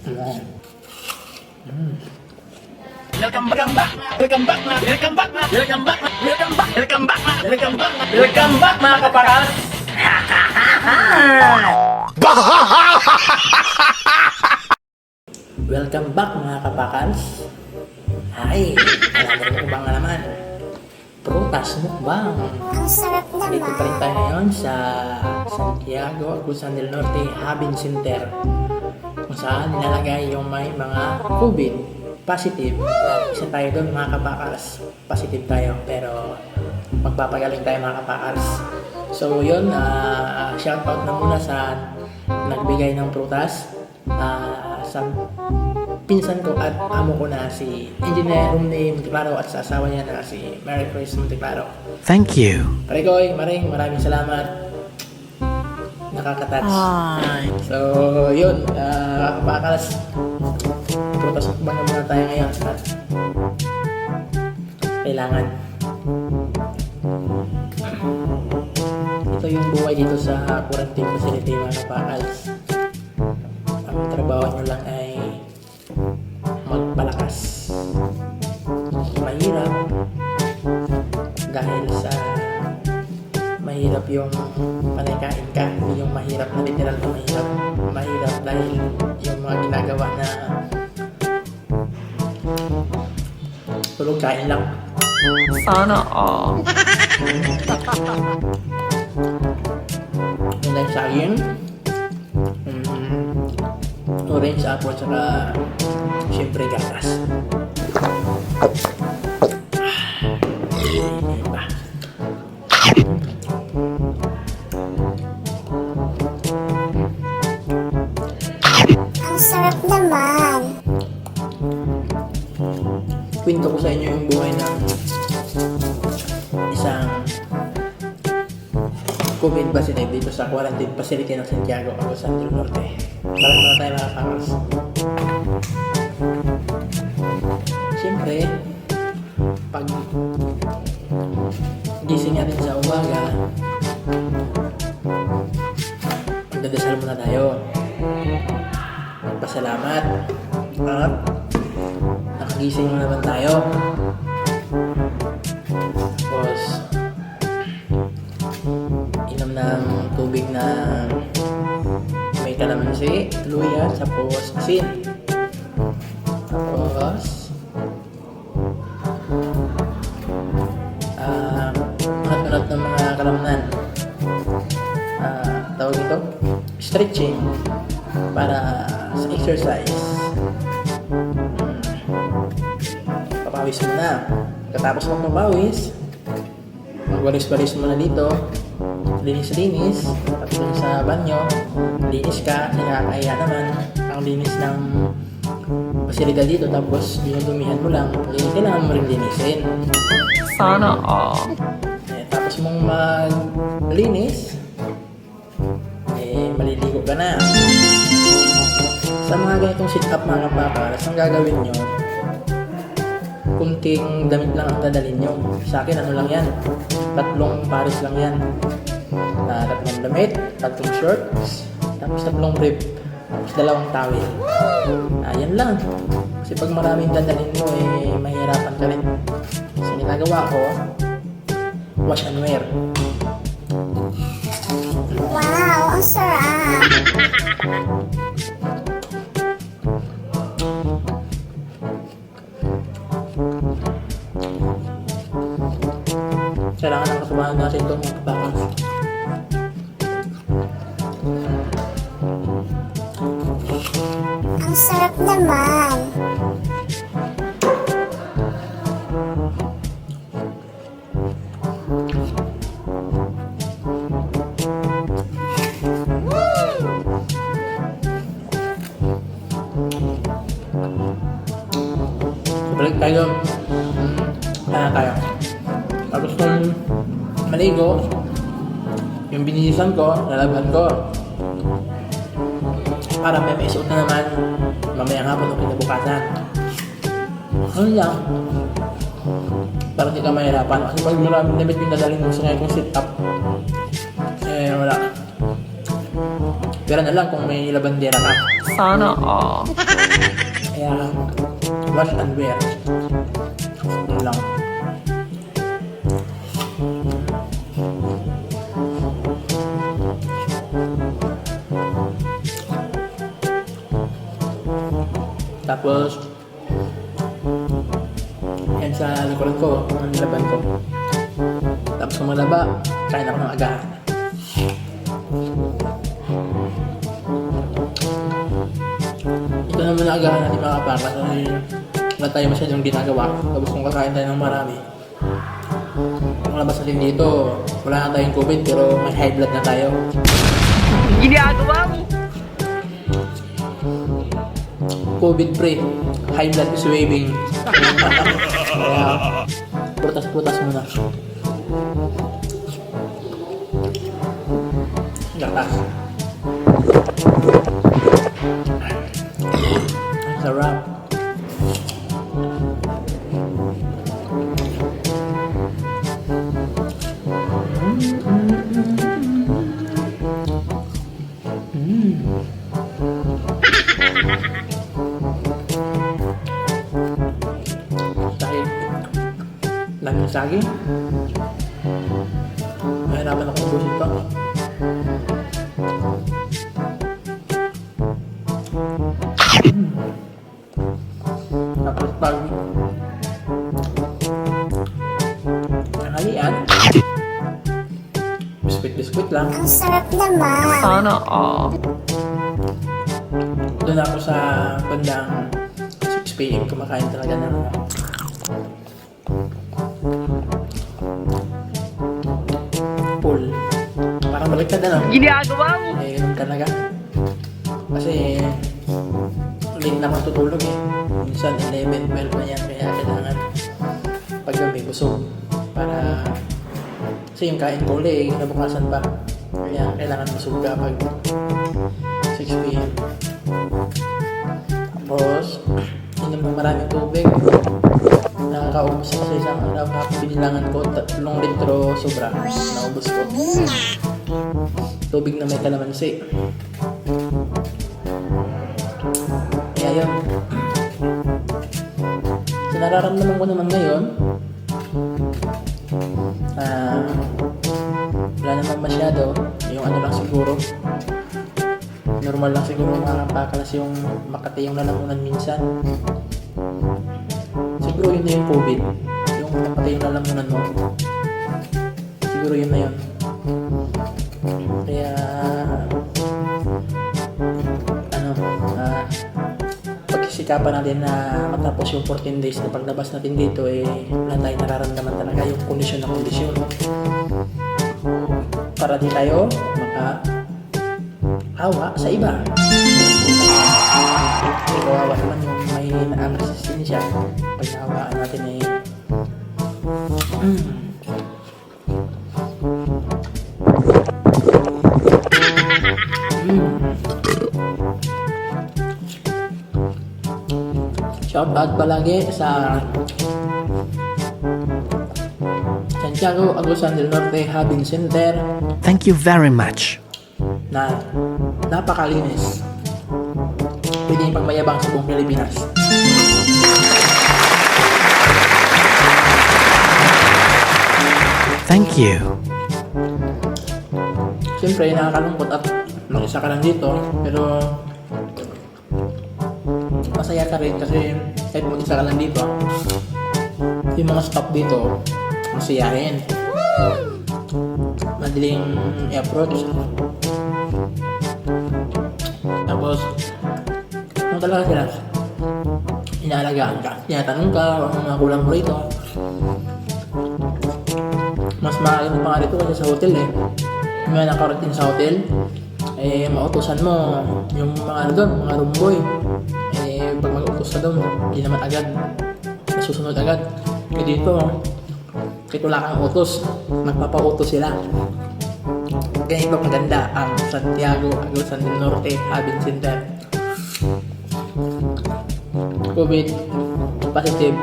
Ayan. Welcome back, welcome back, welcome back, welcome back, welcome back, welcome back, welcome back, welcome back mga kapakas. Welcome back mga kapakals. Hi, alam mo bang naman? Prutas mukbang. Ang sarap Dito pa rin naman. tayo ngayon sa Santiago, Agusan del Norte, Habin Center. Kung saan nilalagay yung may mga COVID positive. Isa tayo doon mga kapakals. Positive tayo pero magpapagaling tayo mga kapakals. So yun, shoutout na muna sa nagbigay ng prutas. Sa pinsan ko at amo ko na si Engineer Romney Monteclaro at sa asawa niya na si Mary Chris Monteclaro. Thank you. Parekoy, maraming salamat. Nakaka-touch. So, yun. Kapakalas. Prutas ba na muna tayo ngayon at kailangan. Ito yung buhay dito sa quarantine facility mga kapakalas. Ang trabaho nyo lang ay magpalakas. Mahirap dahil sa mahirap yung panaykain ka, hindi yung mahirap na literal na mahirap dahil yung mga ginagawa na tulog kain lang. Sana all. Yung lang saging, orange, apple, saka syempre gatas. Diba? Ang sarap naman. Kwento ko sa inyo yung buhay ng isang COVID positive dito sa quarantine facility ng Santiago, Agusan del Norte. Balik na tayo mga pangas. Siyempre, pag gising natin sa umaga, magdadasal muna tayo. Magpasalamat. At nakagising na naman tayo. Tapos, inom ng tubig na may kalamansi, luya, tapos asin. Tapos, unat-unat ng mga kalamnan. Tawag ito, stretching para sa exercise. Papawis mo na. Katapos mo mapawis, magwalis-walis mo na dito, linis-linis, at dun sa banyo, linis ka, nakakahiya naman ang linis ng pasilidad dito, tapos dinudumihan mo lang, hindi kailangan mo rin linisin. Sana all. Tapos mong maglinis, maliligo ka na. Sa mga ganitong sit-up mga kapakaras, ang gagawin nyo, kunting damit lang ang dadalhin nyo. Sa akin, ano lang yan? 3 pares lang yan. 3 damit, 3 shorts, tapos 3 brief, tapos 2 towel. Yan lang. Kasi pag maraming dadalhin mo, mahirapan ka rin. Kasi ginagawa ko, wash and wear. Wow, ang sarap. Kailangan ng kasubahan natin ito mga kapakas. Ang sarap naman. Balik tayo. Kaya tayo. Tapos kung maligo, yung binihisan ko, lalabhan ko. Para may maisuot na naman mamayang hapon o kinabukasan. Ano lang? Para hindi ka mahirapan. Kasi pag maraming damit yung dadalhin mo sa ngayon kong sit-up, wala. Pero na lang kung may labandera ka. Sana all. Kaya, wash and wear. Yun lang. Tapos, yan sa likuran ko, ang laban ko. Tapos kung malaba, kain ako ng agahan. Ito naman ang agahan natin mga kapaka kasi wala tayo masyadong ginagawa. Tapos kung kakain tayo ng marami, kung labas natin dito, wala na tayong COVID pero may high blood na tayo. Ginagawa mo. COVID-free, high blood is waving. Kaya, prutas-prutas muna. Gatas. Ang sarap. Saging. Daming saging. Mahirapan ako ubusin pa. Napalispag. Tanghalian. Biskuit-biskuit lang. Ang sarap naman. Sana all. Doon ako sa bandang 6 p.m. kumakain talaga ng full. Parang baliktad ano? Ginagawa mo. Eh, ganun talaga. Kasi late na matutulog eh. Minsan 11, 12 na yan. Kaya kailangan paggabi busog. Para kasi yung kain ko ulit, nabukasan pa. Kaya kailangan busog ka pag 6 p.m. Tapos, inom ng maraming tubig. Nakakaubos ako sa isang araw. Kapabilingan ko, 3 litro sobra. Naubos ko. Tubig na may kalamansi. Kaya yun. So nararamdaman ko naman ngayon, wala naman masyado. Yung ano lang siguro, normal lang siguro mga pakalas yung makati yung lalamunan minsan. Siguro yun na yung COVID. Yung makati yung lalamunan mo. Siguro yun na yun. Kaya pagsisikapan natin na matapos yung 14 days na paglabas natin dito wala tayong nararamdaman talaga yung kondisyon na kondisyon para di tayo maka-awa sa iba. Kasi kawawa naman yung may naang resistensya pag naawaan natin shout out palagi sa Santiago Agusan del Norte Having Center Thank you very much. na napakalinis. Pwede yung pagmayabang sa buong Pilipinas. Thank you. Siyempre, nakakalungkot at mag-isa ka lang dito, pero masaya ka rin kasi kahit mag-isa ka lang dito, yung mga staff dito, masayahin. Madaling i-approach. Tapos, ano talaga sila? Inaalagaan ka. Tinatanong ka, ano mga kulang mo rito. Mas maayon pa nga dito kasi sa hotel eh. Yung mga nakarating sa hotel, mautusan mo yung mga ano doon, mga room boy. Pag mag-utos ka doon, hindi naman agad nasusunod agad. Kaya dito, kahit wala kang utos, magpapautos sila. Ganito maganda ang Santiago Agusan del Norte Having Center. COVID positive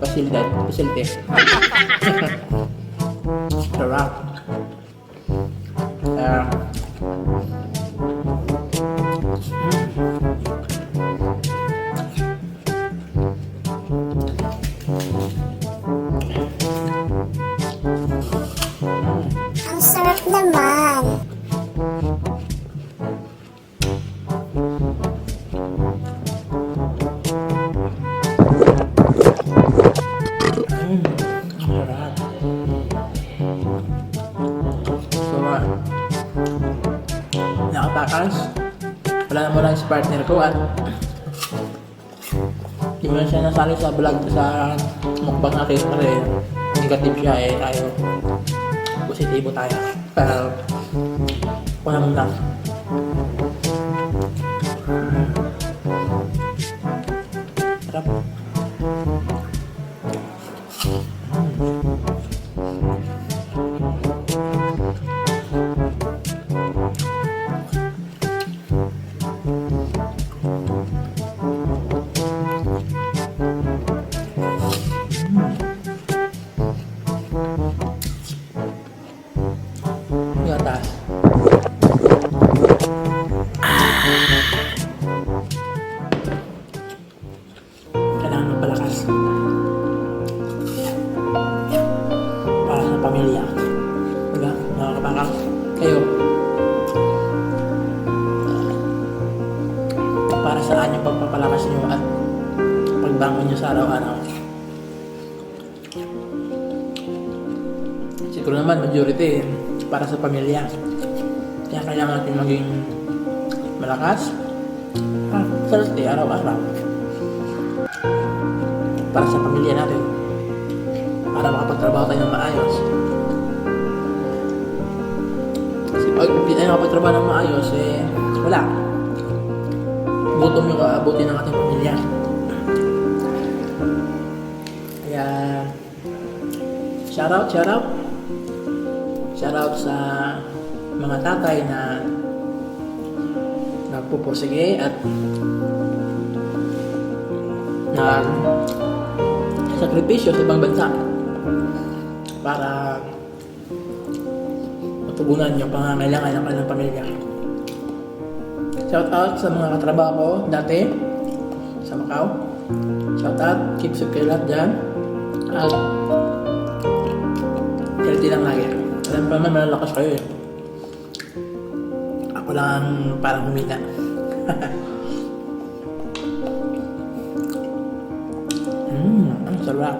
facility. Sarap. wala mo lang si partner ko at di mo na siya nasali sa vlog sa mukbang natin kasi negative siya eh, tayo positibo tayo. Wala mo lang. Sarap. Gatas. Kailangan magpalakas para sa pamilya. Diba? Mga kapakak, kayo, para saan yung pagpapalakas nyo at pagbangon nyo sa araw-araw? Siguro naman majority para sa pamilya. Kaya kailangan natin maging malakas at healthy araw-araw para sa pamilya natin, para makapagtrabaho tayo ng maayos. Kasi pag hindi tayo makapagtrabaho ng maayos, wala, gutom yung aabutin ng ating pamilya. Kaya shout out sa mga tatay na nagpupursige at sakripisyo sa ibang bansa para matugunan yung pangangailangan ng kanilang pamilya. Shout out sa mga katrabaho ko dati sa Macau. Shout out, keep safe kayo lahat dyan at healthy lang lagi. Alam pa naman malalakas kayo eh. Ako lang parang humina. Ang sarap.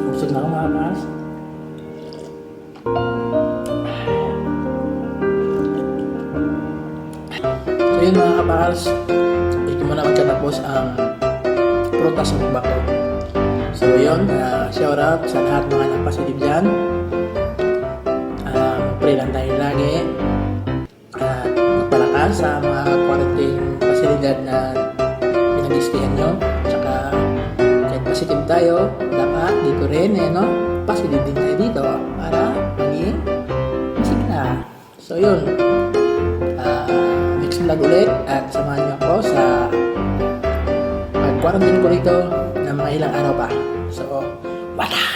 Busog na ako mga kapas. So yun mga kapas, dito mo na magkatapos ang prutas ng bako. So yun, shout out sa lahat mga nagpasilip dyan. Pray lang tayo lagi. Magpalakas sa mga quarantine pasilidad na pinag-iskihan nyo. Tsaka kahit positive tayo, dapat dito rin no? Positive din tayo dito para maging masigla. So yun, next vlog ulit at samahan nyo ako sa pag-quarantine ko rito na mga ilang araw pa. So, wala!